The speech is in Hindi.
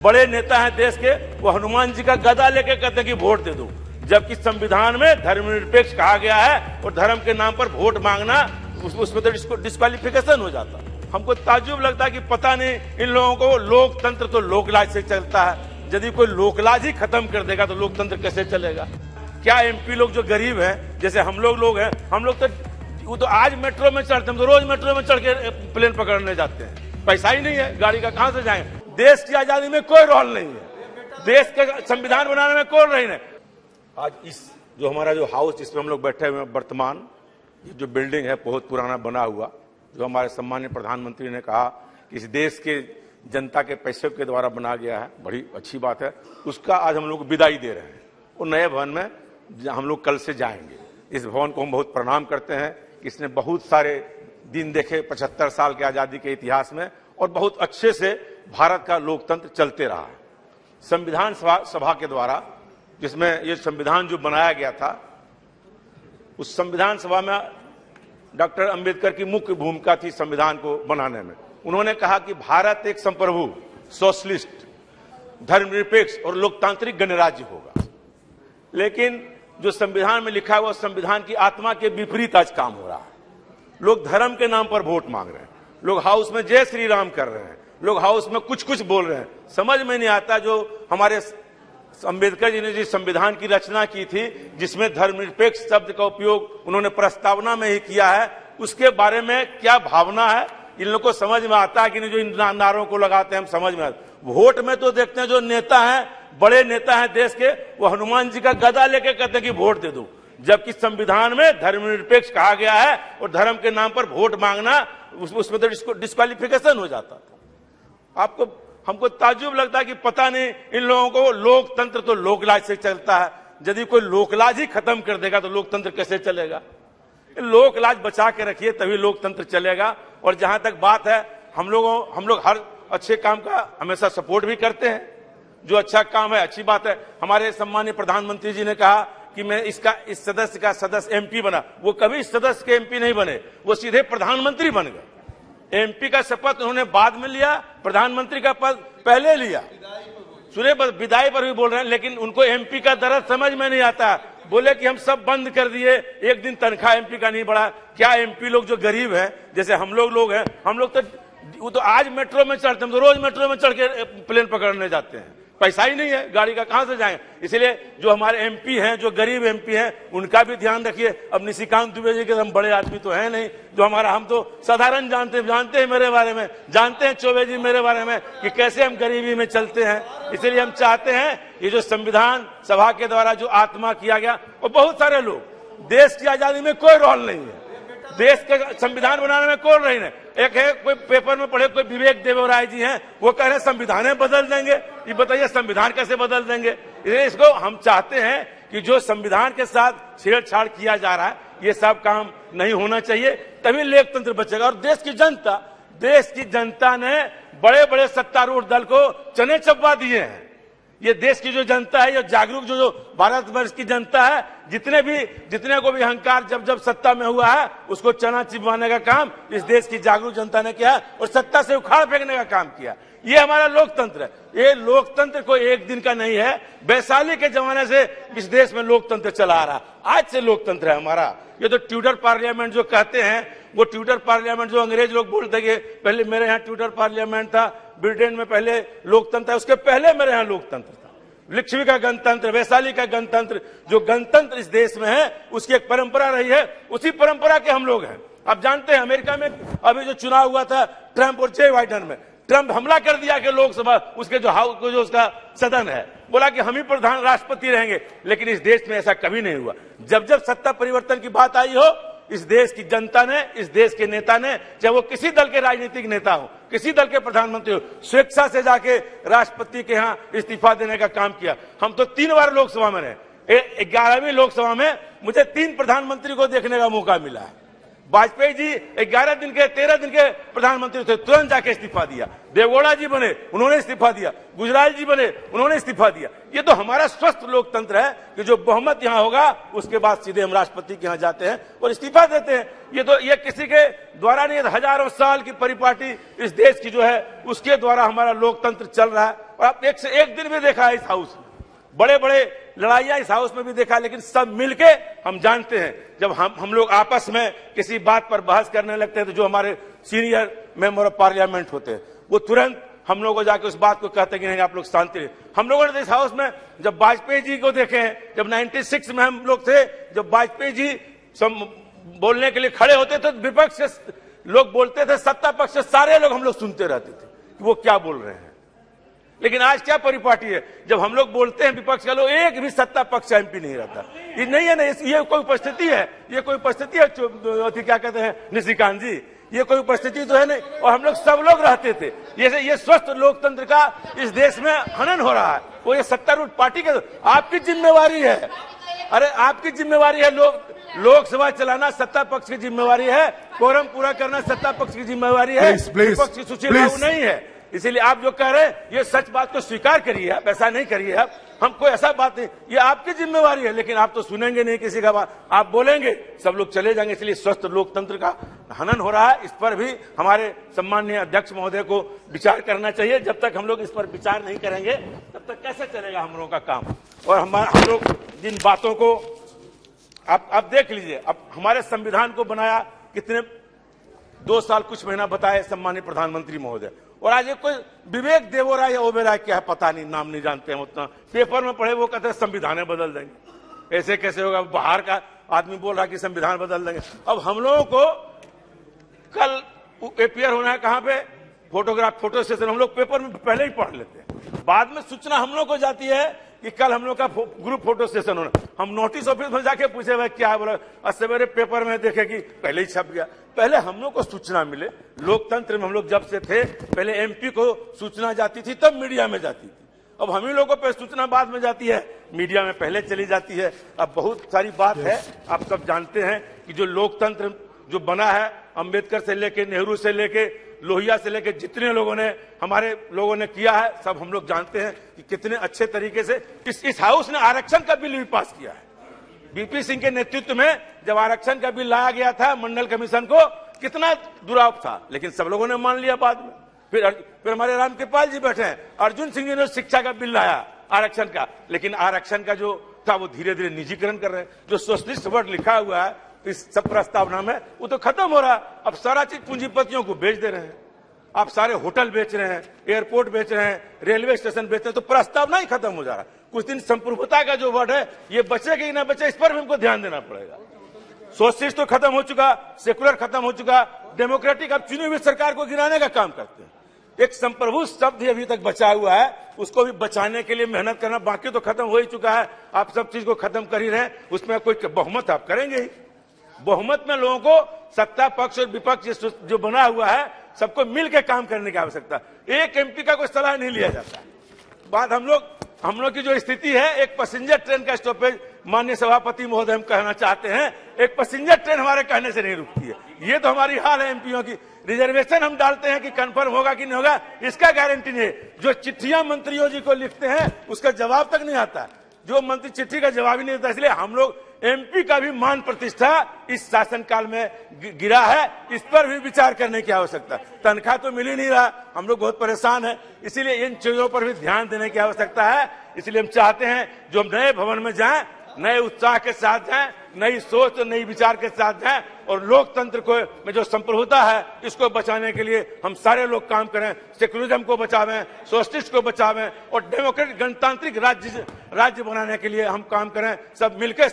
बड़े नेता हैं देश के, वो हनुमान जी का गदा लेके कहते हैं कि वोट दे दो, जबकि संविधान में धर्मनिरपेक्ष कहा गया है और धर्म के नाम पर वोट मांगना उसमें तो डिस्क्वालिफिकेशन हो जाता। हमको ताज्जुब लगता है कि पता नहीं इन लोगों को लोकतंत्र तो लोकलाज से चलता है, यदि कोई लोकलाज ही खत्म कर देगा तो लोकतंत्र कैसे चलेगा। क्या एमपी लोग जो गरीब हैं, जैसे हम लोग हैं, हम लोग तो वो तो आज मेट्रो में चढ़ते हैं, तो रोज मेट्रो में चढ़ के प्लेन पकड़ने जाते हैं, पैसा ही नहीं है, गाड़ी का कहां से जाएंगे। देश की आजादी में कोई रोल नहीं है, देश का संविधान बनाने में कोई नहीं है। आज इस जो हमारा जो हाउस जिसमें हम लोग बैठे हुए हैं वर्तमान, ये जो बिल्डिंग है बहुत पुराना बना हुआ, जो हमारे सम्मानीय प्रधानमंत्री ने कहा कि इस देश के जनता के पैसे के द्वारा बना गया है, बड़ी अच्छी बात है। उसका आज हम लोग विदाई दे रहे हैं और नए भवन में हम लोग कल से जाएंगे। इस भवन को हम बहुत प्रणाम करते हैं, इसने बहुत सारे दिन देखे 75 साल के आजादी के इतिहास में, और बहुत अच्छे से भारत का लोकतंत्र चलते रहा है। संविधान सभा के द्वारा जिसमें ये संविधान जो बनाया गया था, उस संविधान सभा में डॉक्टर अंबेडकर की मुख्य भूमिका थी संविधान को बनाने में। उन्होंने कहा कि भारत एक संप्रभु, सोशलिस्ट, धर्मनिरपेक्ष और लोकतांत्रिक गणराज्य होगा। लेकिन जो संविधान में लिखा है वो संविधान की आत्मा के विपरीत आज काम हो रहा है। लोग धर्म के नाम पर वोट मांग रहे हैं, लोग हाउस में जय श्री राम कर रहे हैं, लोग हाउस में कुछ कुछ बोल रहे हैं। समझ में नहीं आता जो हमारे अंबेडकर जी ने जिस संविधान की रचना की थी, जिसमें धर्मनिरपेक्ष शब्द का उपयोग उन्होंने प्रस्तावना में ही किया है, उसके बारे में क्या भावना है इन लोगों को समझ में आता है कि नहीं। जो इन नारों को लगाते हैं हम समझ में आता। वोट में तो देखते हैं जो नेता हैं, बड़े नेता हैं देश के, वो हनुमान जी का गदा लेके कहते हैं कि वोट दे दो, जबकि संविधान में धर्मनिरपेक्ष कहा गया है और धर्म के नाम पर वोट मांगना उसमें तो डिस्क्वालिफिकेशन हो जाता था। हमको ताज्जुब लगता है कि पता नहीं इन लोगों को लोकतंत्र तो लोकलाज से चलता है, यदि कोई लोकलाज ही खत्म कर देगा तो लोकतंत्र कैसे चलेगा। लोकलाज बचा के रखिए तभी लोकतंत्र चलेगा। और जहां तक बात है, हम लोग हर अच्छे काम का हमेशा सपोर्ट भी करते हैं, जो अच्छा काम है अच्छी बात है। हमारे सम्मानीय प्रधानमंत्री जी ने कहा कि मैं इस सदस्य का सदस्य एमपी बना, वो कभी इस सदस्य के एमपी नहीं बने, वो सीधे प्रधानमंत्री बन गए। एमपी का शपथ उन्होंने बाद में लिया, प्रधानमंत्री का पद पहले लिया। सुने बस विदाई पर भी बोल रहे हैं, लेकिन उनको एमपी का दर्द समझ में नहीं आता। बोले कि हम सब बंद कर दिए, एक दिन तनख्वाह एमपी का नहीं बढ़ा। क्या एमपी लोग जो गरीब हैं, जैसे हम लोग हैं, हम लोग तो वो तो आज मेट्रो में चढ़ते हैं, तो रोज मेट्रो में चढ़ के प्लेन पकड़ने जाते हैं, पैसा ही नहीं है, गाड़ी का कहां से जाएंगे। इसलिए जो हमारे एमपी हैं, जो गरीब एमपी हैं, उनका भी ध्यान रखिए। अब निशिकांत दुबे जी के हम बड़े आदमी तो हैं नहीं, जो हम तो साधारण जानते हैं मेरे बारे में, जानते हैं चौबे जी मेरे बारे में कि कैसे हम गरीबी में चलते हैं। इसलिए हम चाहते हैं ये जो संविधान सभा के द्वारा जो आत्मा किया गया, और बहुत सारे लोग, देश की आजादी में कोई रोल नहीं है, देश का संविधान बनाने में कोई नहीं है। एक है कोई पेपर में पढ़े, कोई विवेक देवराय जी हैं, वो कह रहे हैं संविधान बदल देंगे। ये बताइए संविधान कैसे बदल देंगे। इसलिए इसको हम चाहते हैं कि जो संविधान के साथ छेड़छाड़ किया जा रहा है, ये सब काम नहीं होना चाहिए, तभी लोकतंत्र बचेगा। और देश की जनता ने बड़े बड़े सत्तारूढ़ दल को चने चबवा दिए हैं। ये देश की जो जनता है, ये जागरूक जो भारतवर्ष की जनता है, जितने को भी अहंकार जब सत्ता में हुआ है, उसको चना चिपवाने का काम इस देश की जागरूक जनता ने किया और सत्ता से उखाड़ फेंकने का काम किया। ये हमारा लोकतंत्र है। ये लोकतंत्र कोई एक दिन का नहीं है, वैशाली के जमाने से इस देश में लोकतंत्र चला आ रहा, आज से लोकतंत्र है हमारा। ये तो ट्यूटर पार्लियामेंट जो कहते हैं, वो ट्यूटर पार्लियामेंट जो अंग्रेज लोग बोलते हैं, पहले मेरे यहाँ ट्यूटर पार्लियामेंट था, ब्रिटेन में पहले लोकतंत्र, उसके पहले मेरे यहाँ लोकतंत्र था। लिच्छवी का गणतंत्र, वैशाली का गणतंत्र, जो गणतंत्र इस देश में है, उसकी एक परंपरा रही है, उसी परंपरा के हम लोग हैं। आप जानते हैं अमेरिका में अभी जो चुनाव हुआ था ट्रंप और जे बाइडेन में, ट्रंप हमला कर दिया कि लोकसभा उसके जो हाउस जो उसका सदन है, बोला कि हम ही प्रधान राष्ट्रपति रहेंगे। लेकिन इस देश में ऐसा कभी नहीं हुआ। जब सत्ता परिवर्तन की बात आई हो, इस देश की जनता ने, इस देश के नेता ने, चाहे वो किसी दल के राजनीतिक नेता हो, किसी दल के प्रधानमंत्री हो, स्वेच्छा से जाके राष्ट्रपति के यहाँ इस्तीफा देने का काम किया। हम तो 3 बार लोकसभा में रहे, 11वीं लोकसभा में मुझे 3 प्रधानमंत्री को देखने का मौका मिला है। वाजपेयी जी 13 दिन के प्रधानमंत्री थे, तुरंत जाके इस्तीफा दिया। देवगौड़ा जी बने, उन्होंने इस्तीफा दिया। गुजराल जी बने, उन्होंने इस्तीफा दिया। ये तो हमारा स्वस्थ लोकतंत्र है कि जो बहुमत यहाँ होगा उसके बाद सीधे हम राष्ट्रपति के यहाँ जाते हैं और इस्तीफा देते हैं। ये किसी के द्वारा नहीं, हजारों साल की परिपाटी इस देश की जो है उसके द्वारा हमारा लोकतंत्र चल रहा है। और आप एक से एक दिन भी देखा है इस हाउस में, बड़े बड़े लड़ाइयां इस हाउस में भी देखा, लेकिन सब मिलके हम जानते हैं जब हम लोग आपस में किसी बात पर बहस करने लगते हैं तो जो हमारे सीनियर मेंबर ऑफ पार्लियामेंट होते हैं वो तुरंत हम लोगों को जाके उस बात को कहते हैं कि नहीं आप लोग शांति रहिए। हम लोगों ने इस हाउस में जब वाजपेयी जी को देखे हैं, जब 96 में हम लोग थे, जब वाजपेयी जी बोलने के लिए खड़े होते थे तो विपक्ष से लोग बोलते थे, सत्ता पक्ष से सारे लोग हम लोग सुनते रहते थे कि वो क्या बोल रहे हैं। लेकिन आज क्या परिपाटी है, जब हम लोग बोलते हैं विपक्ष का लोग, एक भी सत्ता पक्ष एमपी नहीं रहता। ये नहीं है, नहीं ये कोई उपस्थिति है, ये कोई उपस्थिति है क्या कहते हैं निशिकांत जी, ये कोई उपस्थिति तो है नहीं। और हम लोग सब लोग रहते थे। ये स्वस्थ लोकतंत्र का इस देश में हनन हो रहा है, वो ये सत्तारूढ़ पार्टी के आपकी जिम्मेवारी है। अरे आपकी जिम्मेवारी है, लोकसभा चलाना सत्ता पक्ष की जिम्मेवारी है, कोरम पूरा करना सत्ता पक्ष की जिम्मेवारी है, विपक्ष की सूची लागू नहीं है। इसीलिए आप जो कह रहे हैं ये सच बात को स्वीकार करिए, आप ऐसा नहीं करिए, आप हम कोई ऐसा बात नहीं, ये आपकी जिम्मेवारी है। लेकिन आप तो सुनेंगे नहीं किसी का बात, आप बोलेंगे सब लोग चले जाएंगे। इसलिए स्वस्थ लोकतंत्र का हनन हो रहा है, इस पर भी हमारे सम्माननीय अध्यक्ष महोदय को विचार करना चाहिए। जब तक हम लोग इस पर विचार नहीं करेंगे तब तक कैसे चलेगा हम लोगों का काम। और हम लोग जिन बातों को आप देख लीजिए, अब हमारे संविधान को बनाया कितने 2 साल कुछ महीना बताए सम्मानित प्रधानमंत्री महोदय, और आज कोई विवेक देवोराय या ओबेराय क्या है पता नहीं, नाम नहीं जानते हैं उतना, पेपर में पढ़े वो कहते हैं संविधान बदल देंगे। ऐसे कैसे होगा, बाहर का आदमी बोल रहा है कि संविधान बदल देंगे। अब हम लोगों को कल अपियर होना है कहां पे, फोटो सेशन, हम लोग पेपर में पहले ही पढ़ लेते हैं, बाद में सूचना हम लोग को जाती है कि कल हम लोग का ग्रुप फोटो सेशन होना। हम नोटिस ऑफिस में जाके पूछे भाई क्या बोला, और सवेरे पेपर में देखे कि पहले ही छप गया। पहले हम लोग को सूचना मिले, लोकतंत्र में हम लोग जब से थे पहले एमपी को सूचना जाती थी तब मीडिया में जाती थी, अब हम ही लोगों पे सूचना बाद में जाती है, मीडिया में पहले चली जाती है। अब बहुत सारी बात है, आप सब जानते हैं कि जो लोकतंत्र जो बना है, अंबेडकर से लेके, नेहरू से लेके, लोहिया से लेके जितने लोगों ने हमारे लोगों ने किया है, सब हम लोग जानते हैं कि कितने अच्छे तरीके से इस हाउस ने आरक्षण का बिल भी पास किया है। बीपी सिंह के नेतृत्व में जब आरक्षण का बिल लाया गया था मंडल कमीशन को, कितना दुराव था, लेकिन सब लोगों ने मान लिया बाद में। फिर हमारे रामकृपाल जी बैठे हैं, अर्जुन सिंह जी ने शिक्षा का बिल लाया आरक्षण का, लेकिन आरक्षण का जो था वो धीरे धीरे निजीकरण कर रहे हैं। जो सोशलिस्ट वर्ड लिखा हुआ है इस सब प्रस्तावना में वो तो खत्म हो रहा है। अब सारा चीज पूंजीपतियों को बेच दे रहे हैं, आप सारे होटल बेच रहे हैं, एयरपोर्ट बेच रहे हैं, रेलवे स्टेशन बेच रहे हैं, तो प्रस्तावना ही खत्म हो जा रहा है। कुछ दिन संप्रभुता का जो वर्ड है ये बचेगा कि ना बचे, इस पर भी हमको ध्यान देना पड़ेगा। सोशलिस्ट तो खत्म हो चुका, सेकुलर खत्म हो चुका, डेमोक्रेटिक अब चुनी हुई सरकार को गिराने का काम करते हैं। एक संप्रभु शब्द अभी तक बचा हुआ है, उसको भी बचाने के लिए मेहनत करना, बाकी तो खत्म हो ही चुका है। आप सब चीज को खत्म कर ही रहे हैं, उसमें कोई बहुमत आप करेंगे ही। बहुमत में लोगों को सत्ता पक्ष और विपक्ष जो बना हुआ है सबको मिलकर काम करने की आवश्यकता, एक एमपी का कोई सलाह नहीं लिया जाता। बात हम लोग की जो स्थिति है, एक पैसेंजर ट्रेन का स्टॉपेज, माननीय सभापति महोदय हम कहना चाहते हैं, एक पैसेंजर ट्रेन हमारे कहने से नहीं रुकती है। ये तो हमारी हाल है एमपीओ की। रिजर्वेशन हम डालते हैं कि कंफर्म होगा कि नहीं होगा, इसका गारंटी नहीं है। जो चिट्ठियां मंत्रियों जी को लिखते हैं उसका जवाब तक नहीं आता, जो मंत्री चिट्ठी का जवाब ही नहीं देता। इसलिए हम लोग एमपी का भी मान प्रतिष्ठा इस शासनकाल में गिरा है, इस पर भी विचार करने की आवश्यकता। तनख्वाह तो मिल ही नहीं रहा, हम लोग बहुत परेशान हैं, इसीलिए इन चीजों पर भी ध्यान देने की आवश्यकता है। इसलिए हम चाहते हैं जो हम नए भवन में जाएं, नए उत्साह के साथ जाएं, नई सोच और नई विचार के साथ जाएं, और लोकतंत्र को में जो संप्रभुता है इसको बचाने के लिए हम सारे लोग काम करें। सेकुलरिज्म को बचावें, सोशलिस्ट को बचावें, और डेमोक्रेटिक गणतांत्रिक राज्य बनाने के लिए हम काम करें, सब मिलकर